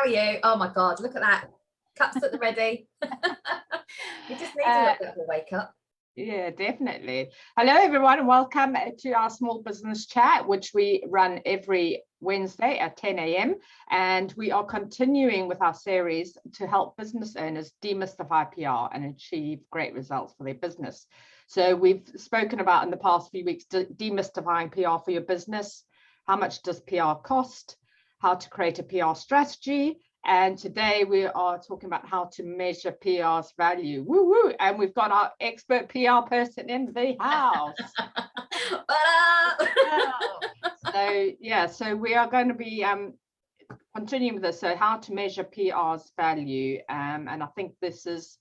are you? Oh my God, look at that. Cups at the ready. You just need a little bit of a wake up. Yeah, definitely. Hello, everyone, and welcome to our small business chat, which we run every Wednesday at 10 a.m. And we are continuing with our series to help business owners demystify PR and achieve great results for their business. So we've spoken about in the past few weeks, demystifying PR for your business. How much does PR cost? How to create a PR strategy. And today we are talking about how to measure PR's value. Woo woo! And we've got our expert PR person in the house. So we are going to be continuing with this. So how to measure PR's value. And I think it's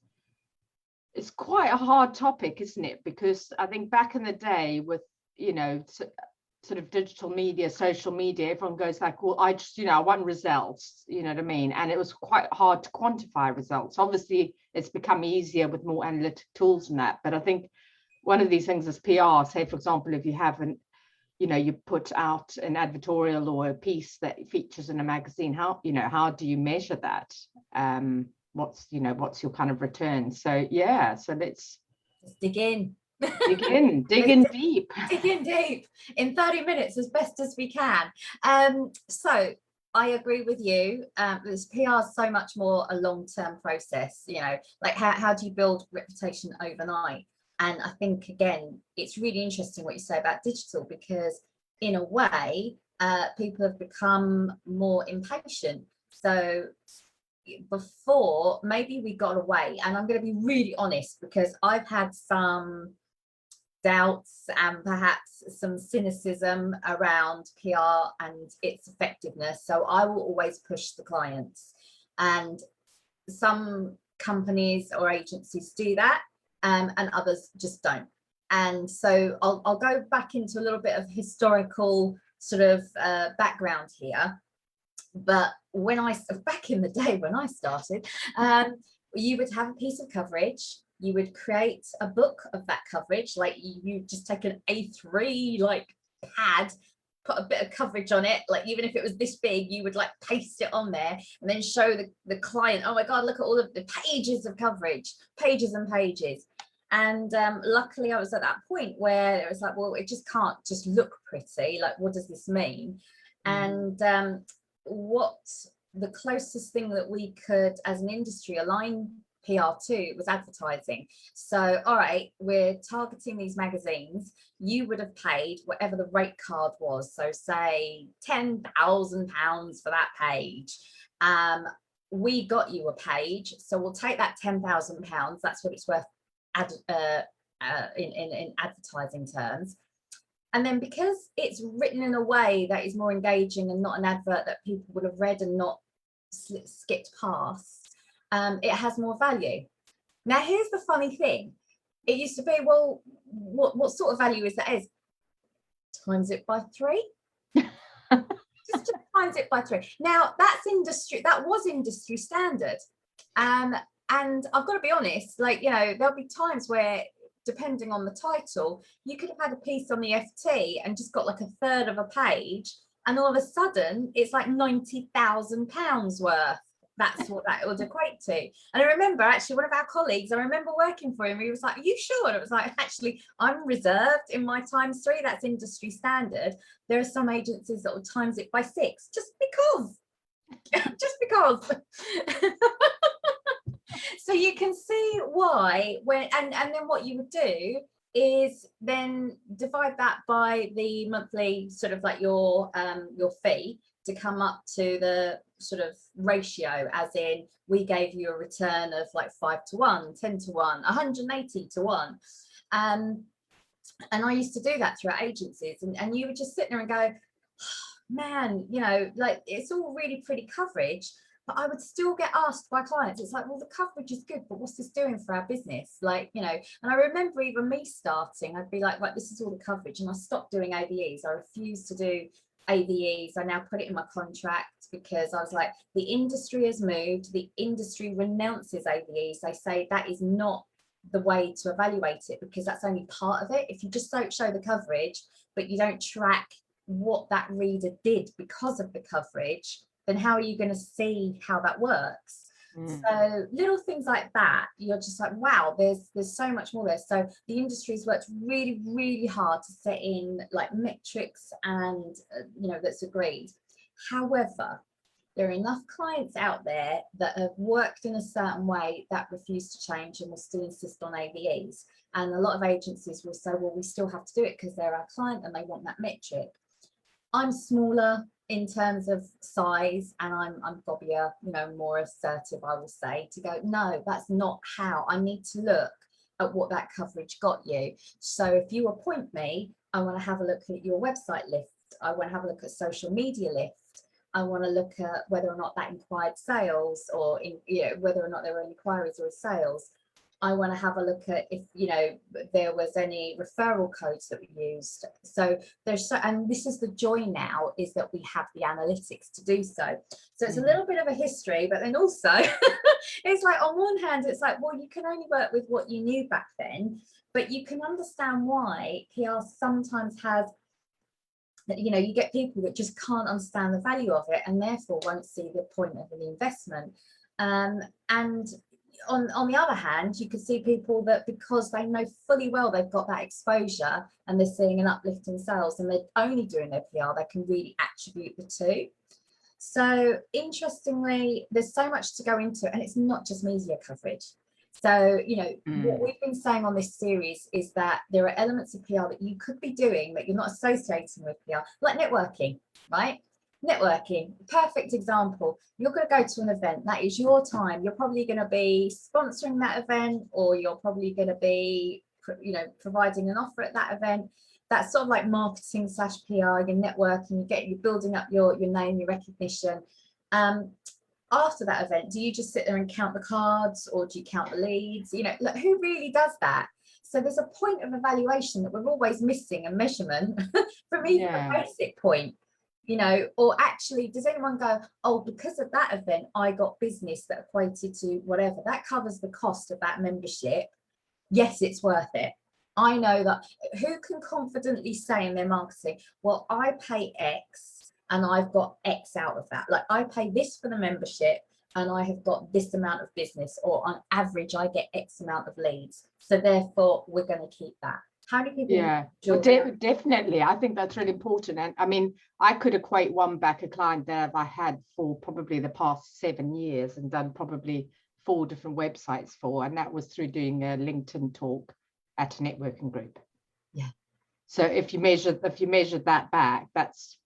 quite a hard topic, isn't it? Because I think back in the day with, sort of digital media, social media, everyone goes like, well, I just, I want results, you know what I mean? And it was quite hard to quantify results. Obviously, it's become easier with more analytic tools and that. But I think one of these things is PR. Say, for example, if you haven't, you put out an advertorial or a piece that features in a magazine, how do you measure that? What's your kind of return? So, yeah, so let's dig in. Dig in deep. Dig in deep in 30 minutes as best as we can. So I agree with you. This PR is so much more a long-term process, like how do you build reputation overnight? And I think, again, it's really interesting what you say about digital, because in a way, people have become more impatient. So before, maybe we got away, and I'm going to be really honest, because I've had some doubts and perhaps some cynicism around PR and its effectiveness. So I will always push the clients, and some companies or agencies do that, and others just don't. And so I'll go back into a little bit of historical sort of background here. But back in the day when I started, you would have a piece of coverage. You would create a book of that coverage, like you just take an A3 pad, put a bit of coverage on it, like even if it was this big, you would paste it on there and then show the client, oh my God, look at all of the pages of coverage, pages and pages. And luckily I was at that point where it was like, well, it just can't just look pretty. Like, what does this mean? And what the closest thing that we could as an industry align PR to was advertising. So, all right, we're targeting these magazines. You would have paid whatever the rate card was. So say £10,000 for that page. We got you a page. So we'll take that £10,000. That's what it's worth in advertising terms. And then because it's written in a way that is more engaging and not an advert that people would have read and not skipped past, it has more value. Now, here's the funny thing. It used to be, well, what sort of value is that? Is times it by 3. just times it by 3. Now, that was industry standard. And I've got to be honest, there'll be times where, depending on the title, you could have had a piece on the FT and just got a third of a page, and all of a sudden it's £90,000 worth. That's what that would equate to. And I remember actually one of our colleagues, I remember working for him, he was like, are you sure? And it was like, actually, I'm reserved in my times 3. That's industry standard. There are some agencies that will times it by 6, just because. Just because. So you can see why and then what you would do is then divide that by the monthly sort of your fee to come up to the sort of ratio, as in we gave you a return of 5 to 1, 10 to 1, 180 to 1. And I used to do that through our agencies, and you would just sit there and go, oh, man, it's all really pretty coverage, but I would still get asked by clients, it's like, well, the coverage is good, but what's this doing for our business? And I remember even me starting, I'd be like, right, this is all the coverage. And I stopped doing AVEs. I refused to do AVEs. I now put it in my contract, because I was like, the industry has moved. The industry renounces AVEs. They say that is not the way to evaluate it, because that's only part of it. If you just don't show the coverage, but you don't track what that reader did because of the coverage, then how are you going to see how that works? So little things like that, you're just like, wow, there's so much more there. So the industry's worked really, really hard to set in like metrics and that's agreed. However, there are enough clients out there that have worked in a certain way that refuse to change and will still insist on AVEs. And a lot of agencies will say, well, we still have to do it because they're our client and they want that metric. I'm smaller in terms of size, and I'm probably more assertive, I will say, to go, no, that's not how. I need to look at what that coverage got you. So if you appoint me, I want to have a look at your website lift. I want to have a look at social media lift. I want to look at whether or not that inquired sales, or whether or not there were inquiries or sales. I want to have a look at if there was any referral codes that we used. So and this is the joy now, is that we have the analytics to do so. So it's a little bit of a history, but then also it's like, on one hand, it's like, well, you can only work with what you knew back then, but you can understand why PR sometimes has, you get people that just can't understand the value of it and therefore won't see the point of an investment. And on the other hand, you can see people that, because they know fully well they've got that exposure and they're seeing an uplift in sales and they're only doing their PR, they can really attribute the two. So interestingly, there's so much to go into it, and it's not just media coverage. So, what we've been saying on this series is that there are elements of PR that you could be doing that you're not associating with PR, like networking, right? Networking, perfect example. You're going to go to an event, that is your time. You're probably going to be sponsoring that event, or you're probably going to be, providing an offer at that event. That's sort of like marketing / PR, you're networking, you're building up your name, your recognition. After that event, do you just sit there and count the cards, or do you count the leads? Like, who really does that? So there's a point of evaluation that we're always missing, a measurement from even a basic point. Or actually, does anyone go, oh, because of that event, I got business that equated to whatever, that covers the cost of that membership. Yes, it's worth it. I know that. Who can confidently say in their marketing, well, I pay X and I've got X out of that. Like, I pay this for the membership and I have got this amount of business, or on average, I get X amount of leads. So therefore, we're going to keep that. How do people? Definitely. I think that's really important. And I mean, I could equate one back a client that I had for probably the past 7 years and done probably 4 different websites for, and that was through doing a LinkedIn talk at a networking group. Yeah. So if you measure that back, that's,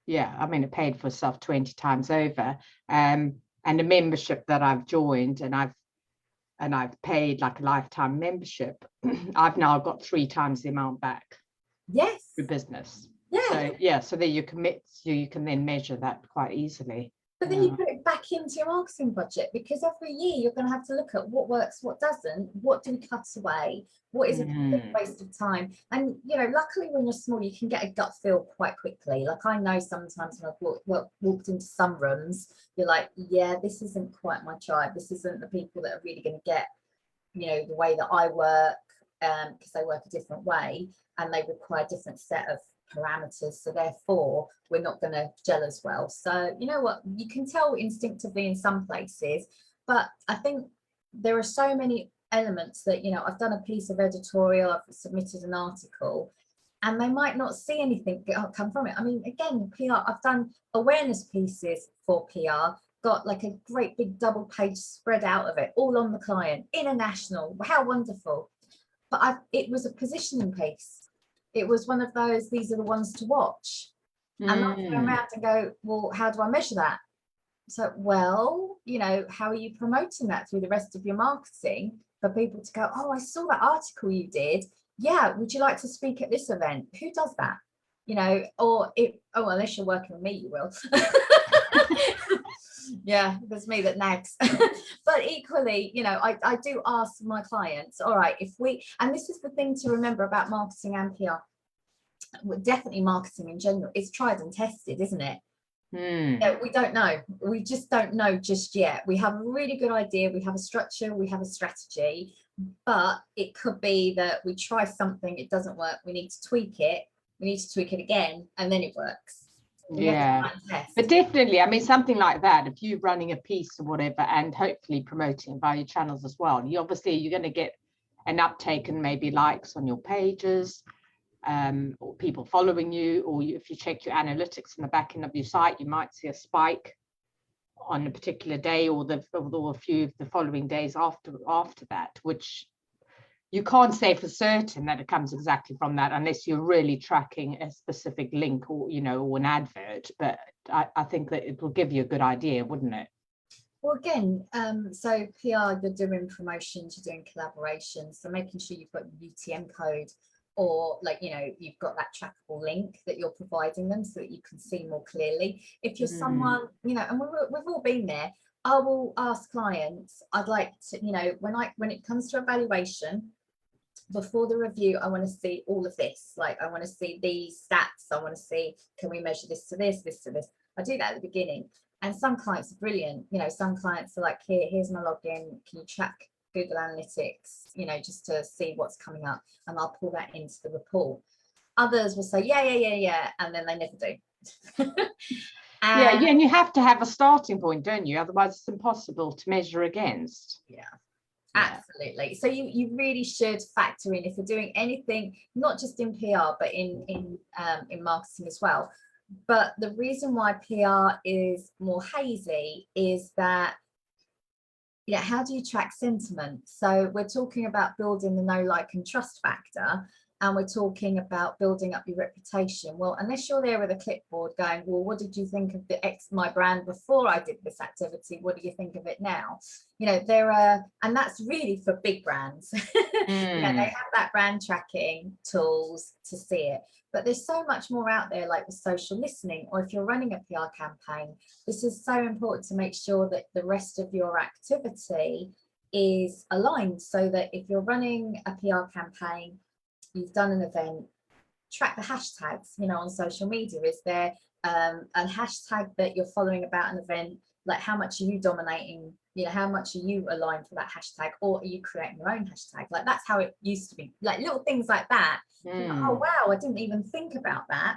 I mean, it paid for itself 20 times over. And a membership that I've joined and I've paid like a lifetime membership, I've now got 3 times the amount back. Yes. For business. Yeah. So there you can then measure that quite easily. But then you put it back into your marketing budget, because every year you're going to have to look at what works, what doesn't, what do we cut away, what is a complete waste of time. And luckily when you're small, you can get a gut feel quite quickly. Like, I know sometimes when I've walked into some rooms, you're like, yeah, this isn't quite my tribe. This isn't the people that are really going to get the way that I work, because they work a different way and they require a different set of parameters, so therefore we're not going to gel as well. So you know what, you can tell instinctively in some places, but I think there are so many elements that I've done a piece of editorial, I've submitted an article, and they might not see anything come from it. I mean, again, PR, I've done awareness pieces for PR, got like a great big double page spread out of it, all on the client, international, how wonderful. But it was a positioning piece. It was one of those, these are the ones to watch. And I go around and go, well, how do I measure that? So, well, how are you promoting that through the rest of your marketing for people to go, oh, I saw that article you did. Yeah, would you like to speak at this event? Who does that? Unless you're working with me, you will. Yeah, there's me that nags. But equally, I do ask my clients, all right, and this is the thing to remember about marketing and PR, definitely marketing in general, it's tried and tested, isn't it? We don't know. We just don't know just yet. We have a really good idea. We have a structure. We have a strategy. But it could be that we try something, it doesn't work. We need to tweak it. We need to tweak it again, and then it works. Yeah, but definitely, I mean, something like that, if you're running a piece or whatever, and hopefully promoting via your channels as well, you're going to get an uptake and maybe likes on your pages, or people following you, or if you check your analytics in the back end of your site, you might see a spike on a particular day, or a few of the following days after that, which you can't say for certain that it comes exactly from that unless you're really tracking a specific link, or or an advert. But I think that it will give you a good idea, wouldn't it? Well, again, so PR, you're doing promotions, you're doing collaborations, so making sure you've got your UTM code, or you've got that trackable link that you're providing them so that you can see more clearly. If you're someone, and we've all been there, I will ask clients, I'd like to, when it comes to evaluation, before the review, I want to see all of this. Like, I want to see these stats. I want to see, can we measure this to this, this to this? I do that at the beginning. And some clients are brilliant. Some clients are like, here's my login. Can you track Google Analytics, just to see what's coming up? And I'll pull that into the report. Others will say, yeah. And then they never do. Yeah, and you have to have a starting point, don't you? Otherwise, it's impossible to measure against. Yeah. Absolutely. So you really should factor in, if you're doing anything, not just in PR, but in marketing as well. But the reason why PR is more hazy is that, how do you track sentiment? So we're talking about building the know, like, and trust factor, and we're talking about building up your reputation. Well, unless you're there with a clipboard going, well, what did you think of my brand before I did this activity? What do you think of it now? And that's really for big brands. They have that brand tracking tools to see it. But there's so much more out there, like with social listening, or if you're running a PR campaign, this is so important to make sure that the rest of your activity is aligned, so that if you're running a PR campaign, you've done an event, track the hashtags, on social media. Is there a hashtag that you're following about an event? Like, how much are you dominating? How much are you aligned for that hashtag? Or are you creating your own hashtag? Like, that's how it used to be. Like, little things like that. Oh, wow, I didn't even think about that.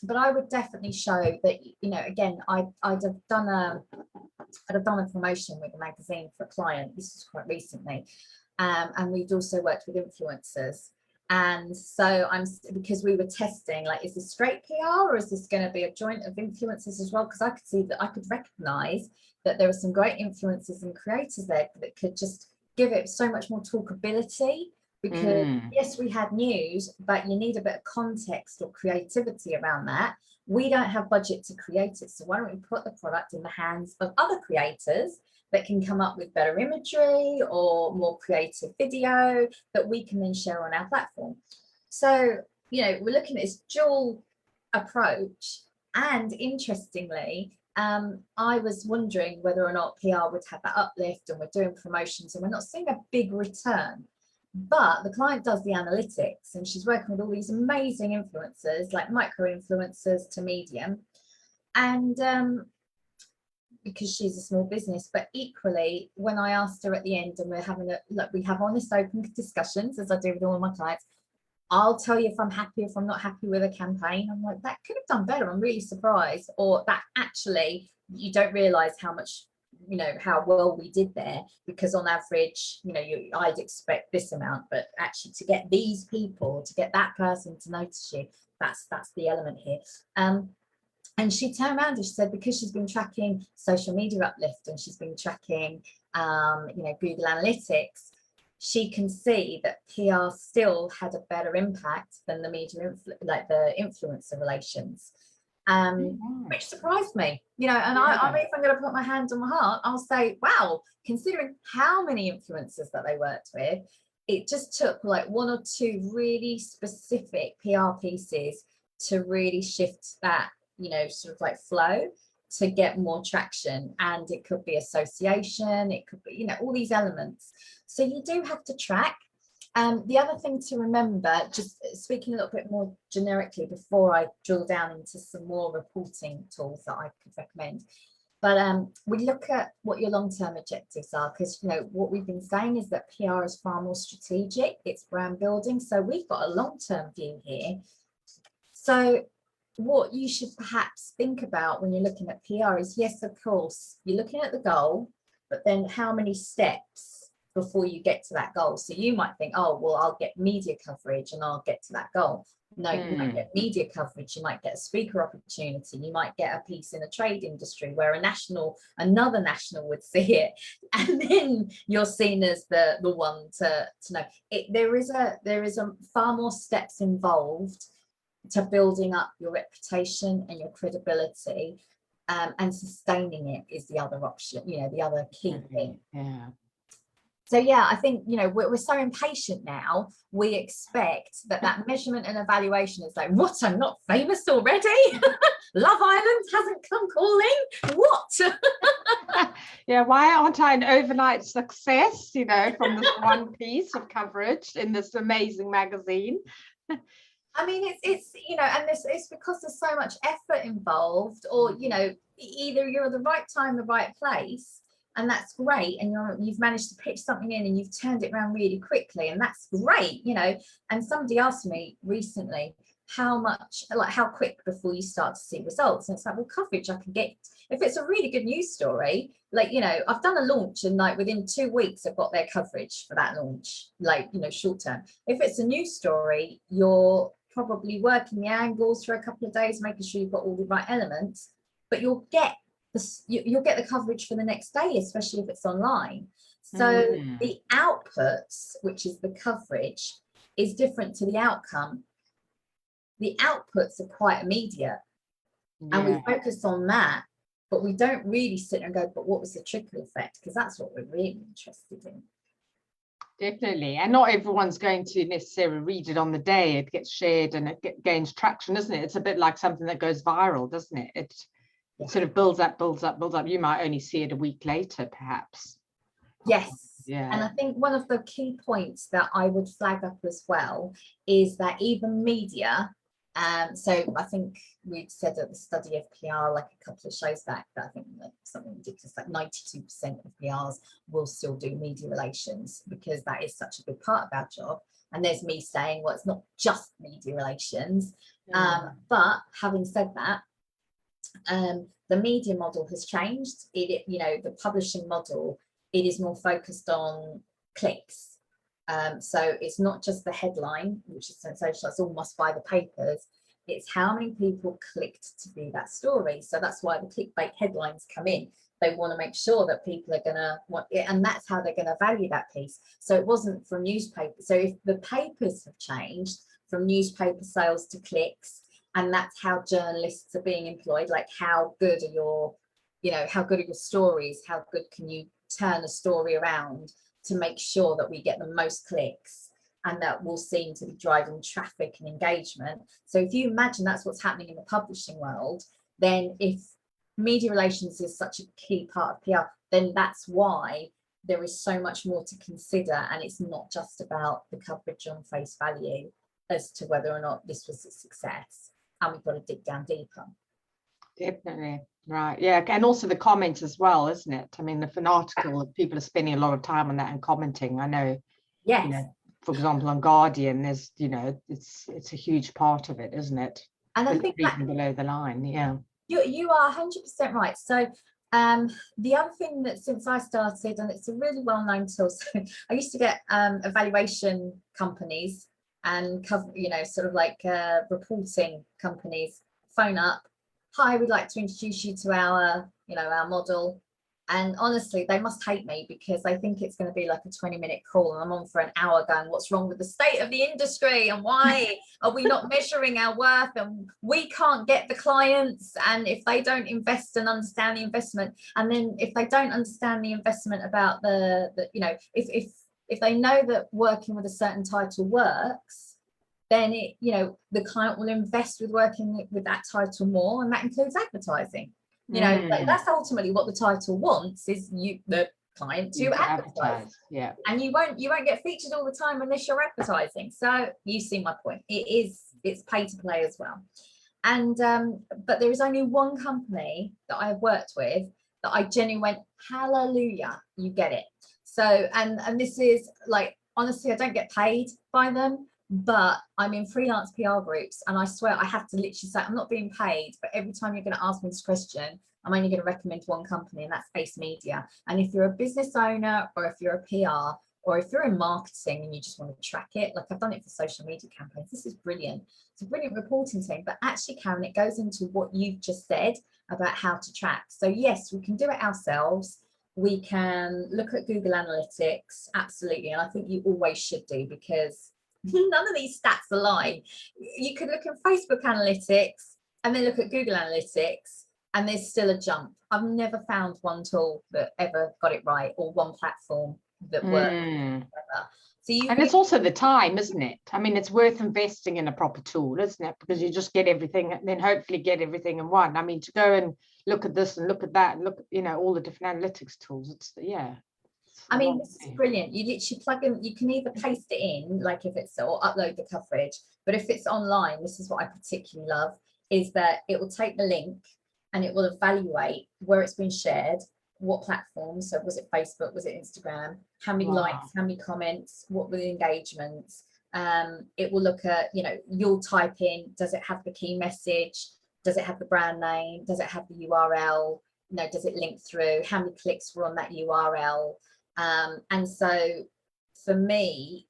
But I would definitely show that, again, I'd have done a promotion with a magazine for a client. This was quite recently. And we'd also worked with influencers. And so because we were testing, like, is this straight PR, or is this going to be a joint of influencers as well? Because I could see that, I could recognize that there were some great influencers and creators there that could just give it so much more talkability. Because yes, we had news, but you need a bit of context or creativity around that. We don't have budget to create it. So why don't we put the product in the hands of other creators that can come up with better imagery or more creative video that we can then share on our platform? So, we're looking at this dual approach. And interestingly, I was wondering whether or not PR would have that uplift, and we're doing promotions and we're not seeing a big return. But the client does the analytics, and she's working with all these amazing influencers, like micro influencers to medium. And because she's a small business, but equally, when I asked her at the end, and we're having we have honest, open discussions, as I do with all of my clients, I'll tell you if I'm happy, if I'm not happy with a campaign. I'm like, that could have done better. I'm really surprised. Or that actually, you don't realize how much, how well we did there, because on average, I'd expect this amount, but actually to get these people, to get that person to notice you, that's the element here. And she turned around and she said, because she's been tracking social media uplift, and she's been tracking, Google Analytics, she can see that PR still had a better impact than the media, like the influencer relations, which surprised me, and I'm even going to put my hand on my heart. I'll say, wow, considering how many influencers that they worked with, it just took like one or two really specific PR pieces to really shift that, sort of like flow, to get more traction. And it could be association, it could be, all these elements. So you do have to track. The other thing to remember, just speaking a little bit more generically before I drill down into some more reporting tools that I could recommend, but we look at what your long-term objectives are, because what we've been saying is that PR is far more strategic, it's brand building. So we've got a long-term view here. So what you should perhaps think about when you're looking at PR is, yes, of course, you're looking at the goal, but then how many steps before you get to that goal? So you might think, oh, well, I'll get media coverage and I'll get to that goal. No, you might get media coverage, you might get a speaker opportunity, you might get a piece in a trade industry where another national would see it, and then you're seen as the one to know. There is a far more steps involved to building up your reputation and your credibility, and sustaining it is the other option, the other key thing. Yeah. So yeah, I think, we're so impatient now. We expect that measurement and evaluation is like, what, I'm not famous already? Love Island hasn't come calling? What? Yeah, why aren't I an overnight success, from this one piece of coverage in this amazing magazine? I mean, it's and it's because there's so much effort involved, or either you're at the right time, the right place, and that's great, and you've managed to pitch something in and you've turned it around really quickly, and that's great, and somebody asked me recently how quick before you start to see results, and it's like, well, coverage I can get if it's a really good news story, I've done a launch and within 2 weeks I've got their coverage for that launch, short term. If it's a news story, you're probably working the angles for a couple of days, making sure you've got all the right elements, but you'll get the coverage for the next day, especially if it's online. So the outputs, which is the coverage, is different to the outcome. The outputs are quite immediate, and we focus on that, but we don't really sit and go, but what was the trickle effect? Because that's what we're really interested in. Definitely. And not everyone's going to necessarily read it on the day. It gets shared and it gains traction, isn't it? It's a bit like something that goes viral, doesn't it? It sort of builds up. You might only see it a week later, perhaps. Yes. Yeah. And I think one of the key points that I would flag up as well is that even media, so I think we'd said at the study of PR like a couple of shows back that I think something ridiculous, like 92% of PRs will still do media relations, because that is such a big part of our job. And there's me saying, well, it's not just media relations. But having said that, the media model has changed. The publishing model, it is more focused on clicks. So it's not just the headline, which is sensational, it's all must buy the papers. It's how many people clicked to view that story. So that's why the clickbait headlines come in. They want to make sure that people are going to want it, and that's how they're going to value that piece. So it wasn't from newspapers. So if the papers have changed from newspaper sales to clicks, and that's how journalists are being employed, like how good are your stories? How good can you turn a story around to make sure that we get the most clicks, and that will seem to be driving traffic and engagement. So if you imagine that's what's happening in the publishing world, then if media relations is such a key part of PR, then that's why there is so much more to consider, and it's not just about the coverage on face value as to whether or not this was a success, and we've got to dig down deeper. Definitely. Right. Yeah. And also the comments as well, isn't it? I mean, if an article, people are spending a lot of time on that and commenting. I know, for example, on Guardian, there's, it's a huge part of it, isn't it? And I think that, below the line. Yeah. You are 100% right. So the other thing that since I started, and it's a really well-known tool, so I used to get evaluation companies and sort of like reporting companies phone up. Hi, we'd like to introduce you to our model. And honestly, they must hate me, because they think it's going to be like a 20-minute call, and I'm on for an hour going, what's wrong with the state of the industry, and why are we not measuring our worth, and we can't get the clients, and if they don't invest and understand the investment, and then if they don't understand the investment about if they know that working with a certain title works, then the client will invest with working with that title more, and that includes advertising. That's ultimately what the title wants, is the client to advertise. Yeah. And you won't get featured all the time unless you're advertising. So you see my point. It's pay to play as well. And but there is only one company that I've worked with that I genuinely went, hallelujah, you get it. So and this is like, honestly, I don't get paid by them, but I'm in freelance PR groups, and I swear I have to literally say, I'm not being paid, but every time you're going to ask me this question, I'm only going to recommend one company, and that's Ace Media. And if you're a business owner, or if you're a PR, or if you're in marketing and you just want to track it, like I've done it for social media campaigns, this is brilliant. It's a brilliant reporting thing. But actually, Karen, it goes into what you've just said about how to track. So yes, we can do it ourselves. We can look at Google Analytics, absolutely. And I think you always should do, because none of these stats align. You could look at Facebook Analytics and then look at Google Analytics, and there's still a jump. I've never found one tool that ever got it right, or one platform that works. So and it's also the time, isn't it? I mean, it's worth investing in a proper tool, isn't it? Because you just get everything, and then hopefully get everything in one. I mean, to go and look at this and look at that and look at, you know, all the different analytics tools, it's I mean, this is brilliant. You literally plug in, you can either paste it in, like if it's, or upload the coverage, but if it's online, this is what I particularly love, is that it will take the link and it will evaluate where it's been shared, what platforms. So was it Facebook, was it Instagram, how many likes, how many comments, what were the engagements. It will look at, you know, you'll type in, does it have the key message, does it have the brand name, does it have the URL, you know, does it link through, how many clicks were on that URL. And so for me,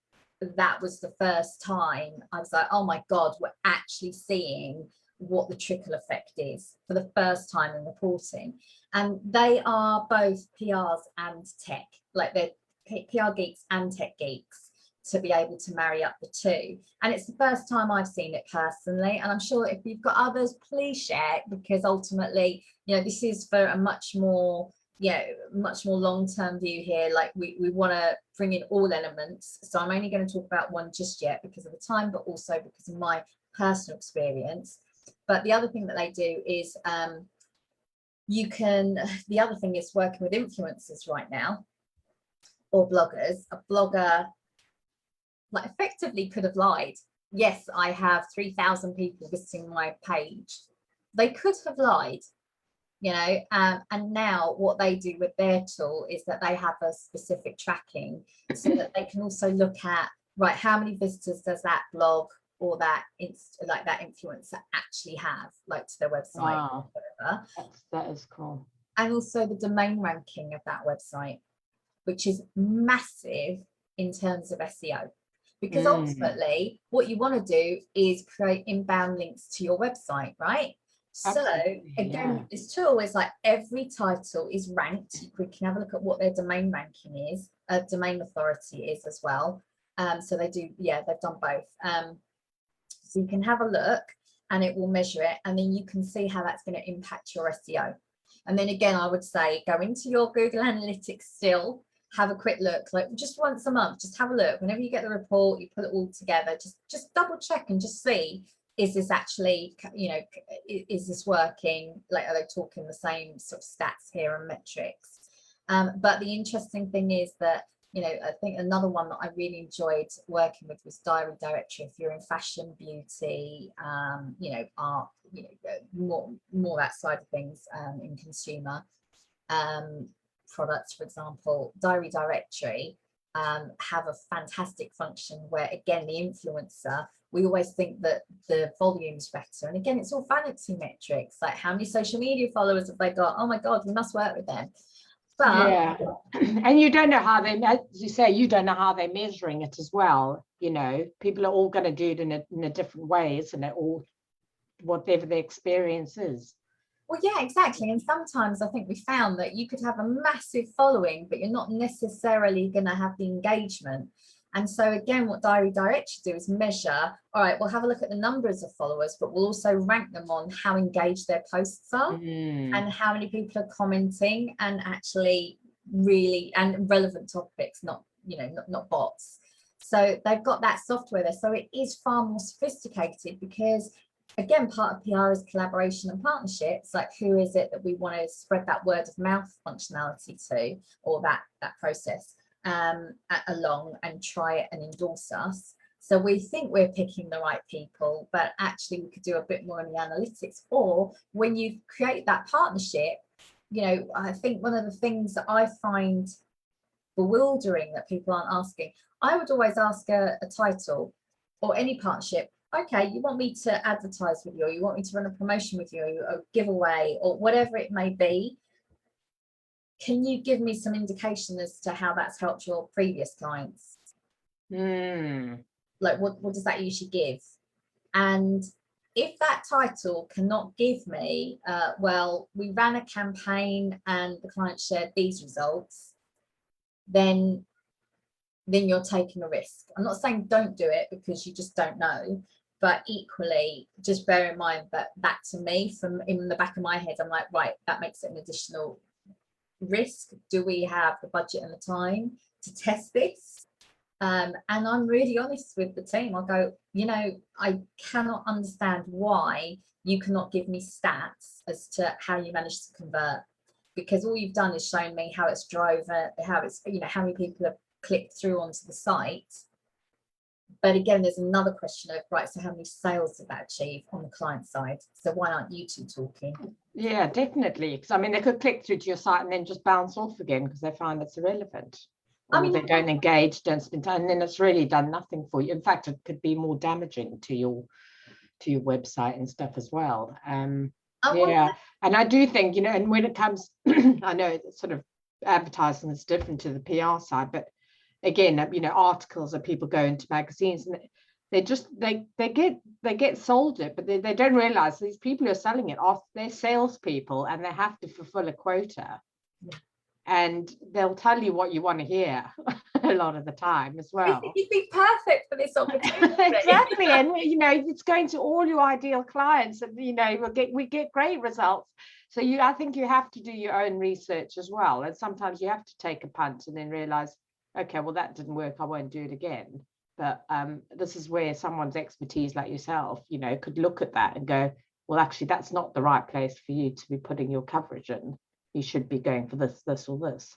that was the first time I was like, oh my God, we're actually seeing what the trickle effect is for the first time in reporting. And they are both PRs and tech, like they're PR geeks and tech geeks, to be able to marry up the two. And it's the first time I've seen it personally. And I'm sure if you've got others, please share, because ultimately, you know, this is for a much more long-term view here. Like we want to bring in all elements. So I'm only going to talk about one just yet because of the time, but also because of my personal experience. But the other thing that they do is the other thing is working with influencers right now, or bloggers. A blogger like effectively could have lied. Yes, I have 3,000 people visiting my page. They could have lied, you know, and now what they do with their tool is that they have a specific tracking, so that they can also look at, right, how many visitors does that blog or that influencer actually have, like, to their website. Wow. That is cool. And also the domain ranking of that website, which is massive in terms of SEO, because ultimately what you want to do is create inbound links to your website, right? Absolutely, so again, this tool is like every title is ranked. We can have a look at what their domain ranking is, domain authority is as well. So they do, they've done both. So you can have a look and it will measure it, and then you can see how that's going to impact your SEO. And then again, I would say go into your Google Analytics still, have a quick look, like just once a month, just have a look. Whenever you get the report, you put it all together, just double check and just see, is this actually, you know, is this working? Like, are they talking the same sort of stats here and metrics? But the interesting thing is that, you know, I think another one that I really enjoyed working with was Diary Directory. If you're in fashion, beauty, you know, art, you know, more that side of things, in consumer products, for example, Diary Directory have a fantastic function where, again, the influencer, we always think that the volume's better. And again, it's all vanity metrics, like how many social media followers have they got? Oh my God, we must work with them. But and you don't know how they, as you say, you don't know how they're measuring it as well. You know, people are all going to do it in a different way, isn't it? Or whatever their experience is. Well, yeah, exactly. And sometimes I think we found that you could have a massive following, but you're not necessarily going to have the engagement. And so again, what Diary Directory do is measure, all right, we'll have a look at the numbers of followers, but we'll also rank them on how engaged their posts are and how many people are commenting, and actually really, and relevant topics, not, you know, not bots. So they've got that software there. So it is far more sophisticated, because again, part of PR is collaboration and partnerships. Like, who is it that we want to spread that word of mouth functionality to, or that process along, and try it and endorse us. So we think we're picking the right people, but actually we could do a bit more in the analytics. Or when you create that partnership, you know, I think one of the things that I find bewildering that people aren't asking, I would always ask a title. or any partnership, okay, you want me to advertise with you, or you want me to run a promotion with you, or a giveaway, or whatever it may be, can you give me some indication as to how that's helped your previous clients? Like what does that usually give? And if that title cannot give me, well, we ran a campaign and the client shared these results, then you're taking a risk. I'm not saying don't do it, because you just don't know, but equally just bear in mind that to me, from in the back of my head, I'm like, right, that makes it an additional risk. Do we have the budget and the time to test this? And I'm really honest with the team. I'll go, you know, I cannot understand why you cannot give me stats as to how you managed to convert, because all you've done is shown me how it's driven, how it's, you know, how many people have clicked through onto the site. But again, there's another question of, right, so how many sales did that achieve on the client side? So why aren't you two talking? Yeah, definitely. Because I mean, they could click through to your site and then just bounce off again because they find it's irrelevant. Or I mean, they don't engage, don't spend time, and then it's really done nothing for you. In fact, it could be more damaging to your website and stuff as well. Yeah, and I do think, you know, and when it comes, I know it's sort of advertising is different to the PR side, but again, you know, articles that people go into magazines and they just they get sold it, but they don't realize these people who are selling it are they're salespeople and they have to fulfill a quota. Yeah. And they'll tell you what you want to hear a lot of the time as well. You'd be perfect for this opportunity. Exactly, and you know, it's going to all your ideal clients, and you know, we get great results. So I think you have to do your own research as well, and sometimes you have to take a punt and then realize, okay, well, that didn't work, I won't do it again. But this is where someone's expertise like yourself, you know, could look at that and go, well, actually, that's not the right place for you to be putting your coverage in. You should be going for this, or this.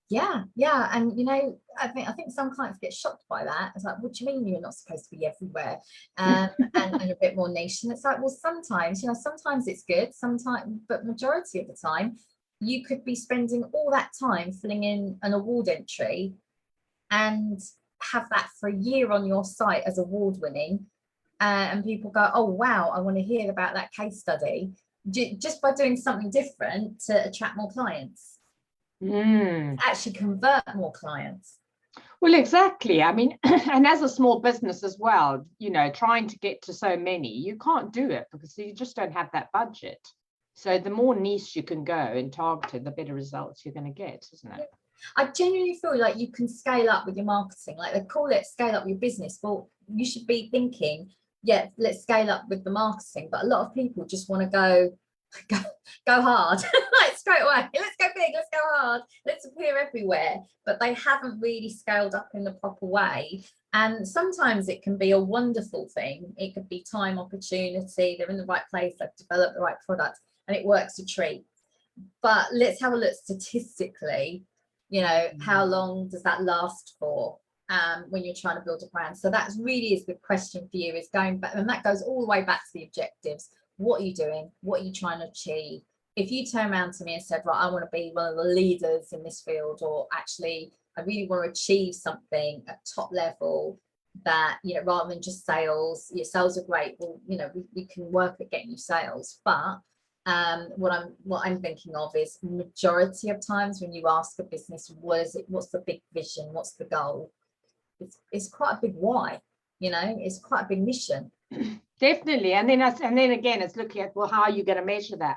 Yeah, and you know, I think some clients get shocked by that. It's like, what do you mean you're not supposed to be everywhere? And a bit more niche. And it's like, well, sometimes, you know, sometimes it's good, sometimes, but majority of the time, you could be spending all that time filling in an award entry and have that for a year on your site as award winning, and people go, oh wow, I want to hear about that case study, just by doing something different to attract more clients, actually convert more clients. Well, exactly. I mean, and as a small business as well, you know, trying to get to so many, you can't do it because you just don't have that budget. So the more niche you can go and targeted, the better results you're going to get, isn't it? I genuinely feel like you can scale up with your marketing. Like they call it scale up your business. Well, you should be thinking, yeah, let's scale up with the marketing. But a lot of people just want to go hard, like straight away. Let's go big, let's go hard, let's appear everywhere. But they haven't really scaled up in the proper way. And sometimes it can be a wonderful thing. It could be time opportunity. They're in the right place, they've developed the right product, and it works a treat. But let's have a look statistically, you know, how long does that last for when you're trying to build a brand? So that really is the question for you, is going back, and that goes all the way back to the objectives. What are you doing? What are you trying to achieve? If you turn around to me and said, right, I want to be one of the leaders in this field, or actually I really want to achieve something at top level, that, you know, rather than just sales, your sales are great, well, you know, we can work at getting you sales, but what I'm thinking of is, majority of times when you ask a business, what is it, what's the big vision, what's the goal, it's quite a big why, you know, it's quite a big mission. Definitely. And then again, it's looking at, well, how are you going to measure that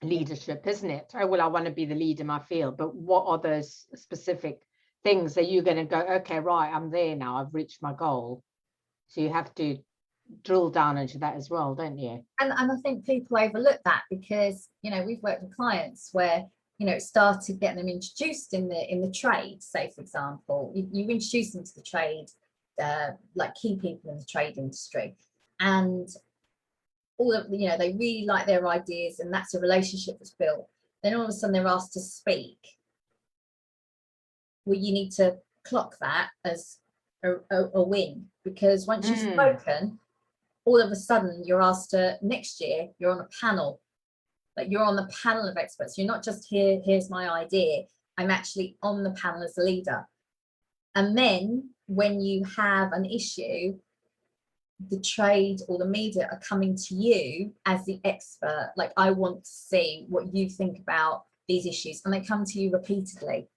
leadership, isn't it? Oh, well, I want to be the leader in my field, but what are those specific things that you're going to go, okay, right, I'm there now, I've reached my goal. So you have to drill down into that as well, don't you? And I think people overlook that, because, you know, we've worked with clients where, you know, it started getting them introduced in the trade. Say, for example, you introduce them to the trade, like key people in the trade industry, and all of, you know, they really like their ideas, and that's a relationship that's built. Then all of a sudden they're asked to speak. Well, you need to clock that as a win, because once you've spoken, all of a sudden you're asked to, next year you're on a panel, like you're on the panel of experts. You're not just here, here's my idea, I'm actually on the panel as a leader. And then when you have an issue, the trade or the media are coming to you as the expert, like, I want to see what you think about these issues, and they come to you repeatedly,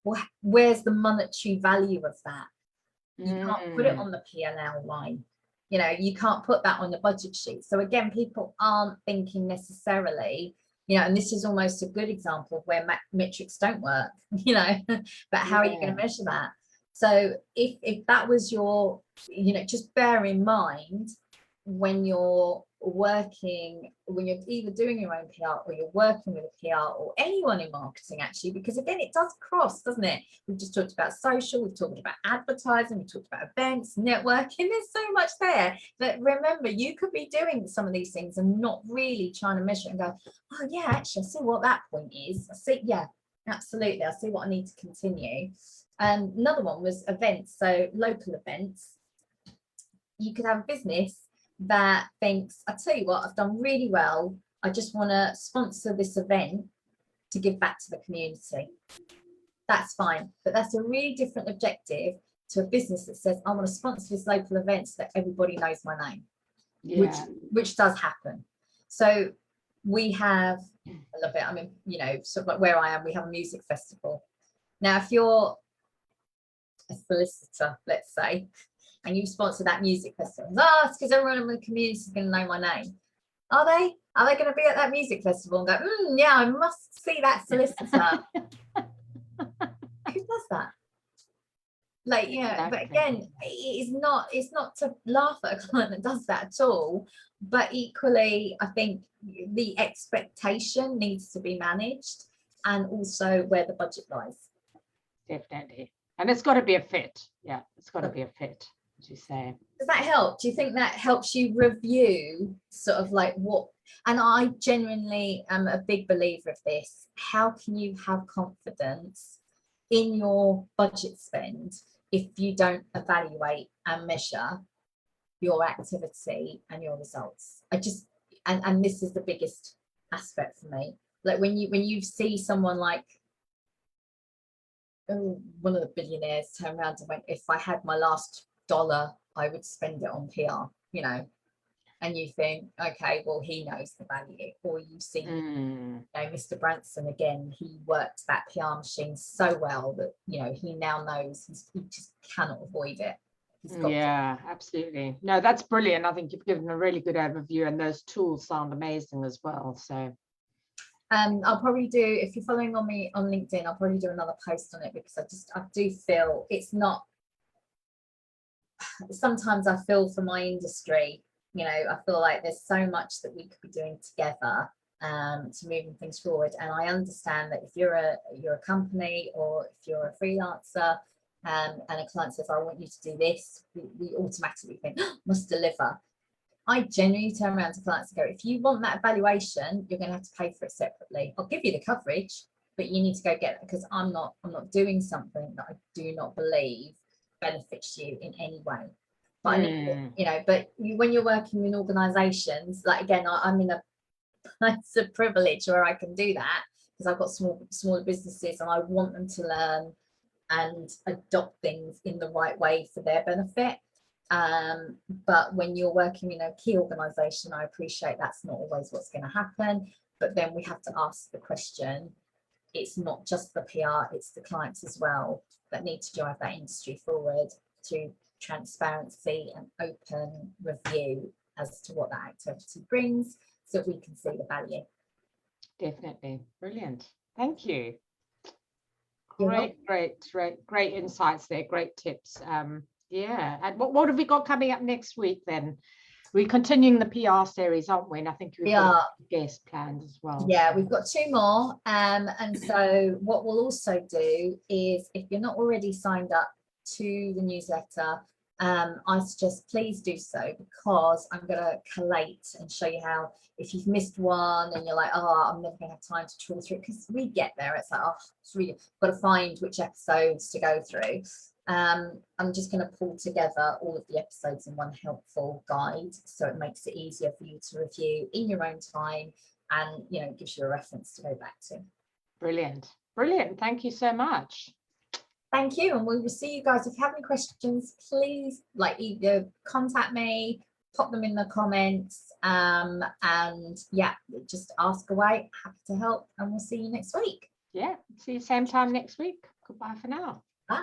well, where's the monetary value of that? You can't put it on the P&L line. You know, you can't put that on the budget sheet. So again, people aren't thinking necessarily, you know, and this is almost a good example of where metrics don't work, you know, but how are you going to measure that? So if that was your, you know, just bear in mind when you're working, when you're either doing your own PR or you're working with a PR or anyone in marketing, actually, because again, it does cross, doesn't it? We've just talked about social, we've talked about advertising, we've talked about events, networking. There's so much there that, remember, you could be doing some of these things and not really trying to measure it and go, oh yeah, actually I see what that point is. I see, yeah, absolutely, I see what I need to continue. Another one was events, so local events. You could have a business that thinks, I tell you what, I've done really well, I just want to sponsor this event to give back to the community. That's fine, but that's a really different objective to a business that says, I want to sponsor this local event so that everybody knows my name. Yeah. which does happen. So we have, I love it, I mean, you know, sort of like where I am, we have a music festival. Now, if you're a solicitor, let's say, and you sponsor that music festival, it's because everyone in the community is going to know my name. Are they going to be at that music festival and go, yeah, I must see that solicitor? Who does that? Like, yeah, exactly. But again, it's not to laugh at a client that does that at all, but equally, I think the expectation needs to be managed, and also where the budget lies. Definitely. And it's got to be a fit. Yeah, it's got to be a fit, as you say. Does that help? Do you think that helps you review sort of like what, and I genuinely am a big believer of this, how can you have confidence in your budget spend if you don't evaluate and measure your activity and your results? I just, and this is the biggest aspect for me. Like when you see someone like, one of the billionaires turn around and went, if I had my last dollar, I would spend it on PR, you know, and you think, okay, well, he knows the value. Or you see, you know, Mr. Branson, again, he worked that PR machine so well that, you know, he now knows he just cannot avoid it. Yeah, absolutely. No, that's brilliant. I think you've given a really good overview, and those tools sound amazing as well. So I'll probably do, if you're following on me on LinkedIn, I'll probably do another post on it, because I do feel it's not, sometimes I feel for my industry, you know, I feel like there's so much that we could be doing together to moving things forward. And I understand that if you're a company, or if you're a freelancer, and a client says, I want you to do this, we automatically think, must deliver. I genuinely turn around to clients and go, if you want that evaluation, you're going to have to pay for it separately. I'll give you the coverage, but you need to go get it, because I'm not doing something that I do not believe benefits you in any way. But I need, you know, but when you're working in organizations, like, again, I'm in a place of privilege where I can do that, because I've got smaller businesses, and I want them to learn and adopt things in the right way for their benefit. But when you're working in a key organization, I appreciate that's not always what's going to happen. But then we have to ask the question, it's not just the PR, it's the clients as well that need to drive that industry forward through transparency and open review as to what that activity brings, so that we can see the value. Definitely. Brilliant. Thank you. Great insights there. Great tips. Yeah. And what have we got coming up next week then? We're continuing the PR series, aren't we? And I think we've got guest planned as well. Yeah, we've got 2 more. And so what we'll also do is, if you're not already signed up to the newsletter, I suggest please do so, because I'm going to collate and show you how, if you've missed one and you're like, oh, I'm never going to have time to trawl through it, because we get there, it's like, oh, it's really got to find which episodes to go through. I'm just going to pull together all of the episodes in one helpful guide, so it makes it easier for you to review in your own time, and, you know, gives you a reference to go back to. Brilliant. Thank you so much. Thank you, and we will see you guys. If you have any questions, please like either contact me, pop them in the comments, and yeah, just ask away. Happy to help, and we'll see you next week. Yeah, see you same time next week. Goodbye for now. Bye.